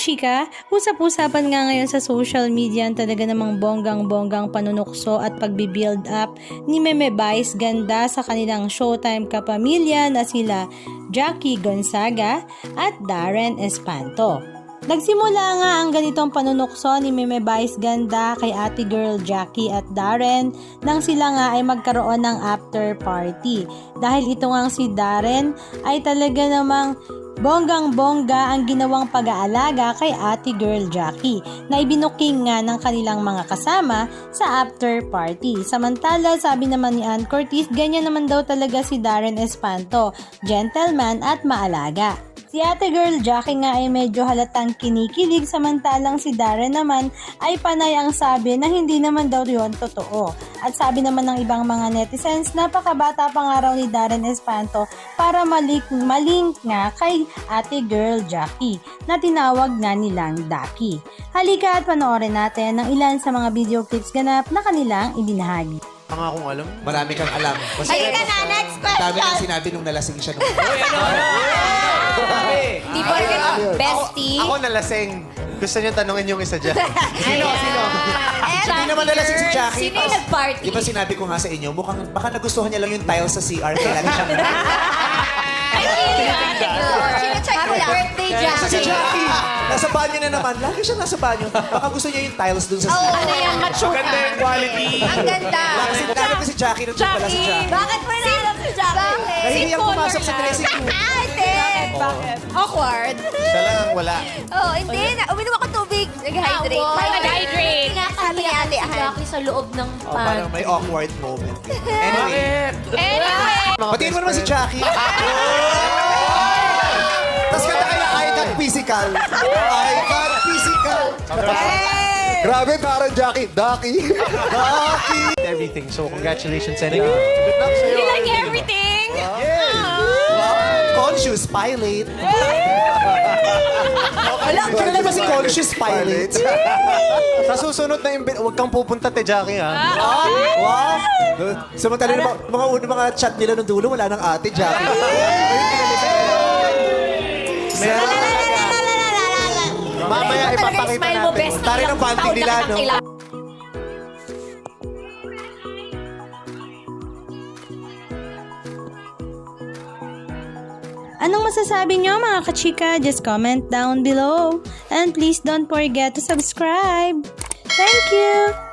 kachika, usap-usapan nga ngayon sa social media ang talaga namang bonggang-bonggang panunukso at pagbibuild up ni Meme Vice Ganda sa kanilang Showtime kapamilya na sila Jackie Gonzaga at Darren Espanto. Nagsimula nga ang ganitong panunukso ni Meme Vice Ganda kay ate girl Jackie at Darren nang sila nga ay magkaroon ng after party. Dahil ito nga si Darren ay talaga namang bonggang-bongga ang ginawang pag-aalaga kay ate girl Jackie na ibinuking nga ng kanilang mga kasama sa after party. Samantala, sabi naman ni Ann Curtis, ganyan naman daw talaga si Darren Espanto, gentleman at maalaga. Si ate girl Jackie nga ay medyo halatang kinikilig, samantalang si Darren naman ay panay ang sabi na hindi naman daw yun totoo. At sabi naman ng ibang mga netizens, napakabata pa nga raw ni Darren Espanto para malink nga kay ate girl Jackie na tinawag nga nilang Daki. Halika at panoorin natin ang ilan sa mga video clips ganap na kanilang ibinahagi. Ang akong alam. Marami kang alam. Kasi Halika na, next question. dami nang sinabi nung nalasing siya nung... Di ba bestie? Ako nalasing. Gusto niyo tanungin yung isa dyan. Sino? Hindi naman nalasing si Jackie. Sino yung nag-party? Di ba sinabi ko nga sa inyo, mukhang baka nagustuhan niya lang yung tiles sa CR, kaya lagi siyang... Happy birthday, Kasi si Jackie. Jackie, nasa banyo na naman. Lagi siya nasa banyo. Baka gusto niya yung tiles dun sa CR. Ano yan, mature. Maganda yung quality. Ang ganda. Kasi nagkakaroon ko si Jackie, nandun pala si Jackie. Bakit mo nahanap si Jackie? Nahihiyang pumasok sa dressing room. Bakit? Awkward. Siya lang ang wala. Oh, hindi. Uminom ako tubig. Nag-hydrate. Nag-hydrate. Sabi ni Ate Ann. Jackie sa loob ng Parang may awkward moment. Anyway, Anyway. batiin mo naman si Jackie. Tapos kanta kaya I Got Physical. I Got Physical. Grabe, parang Jackie. Daki. Daki. Everything. So, congratulations and good luck sa'yo. You like everything? Conscious Pilot. Kailan naman si Conscious Pilot? Sa susunod na huwag kang pupunta, te Jackie, ha? Wow! Samantala mga chat nila nung dulo, wala nang ate, Jackie. Mamaya ipapakita Smile mo, natin. bestie. Tari ng banding nila, no? Anong masasabi nyo mga kachika? Just comment down below. And please don't forget to subscribe. Thank you!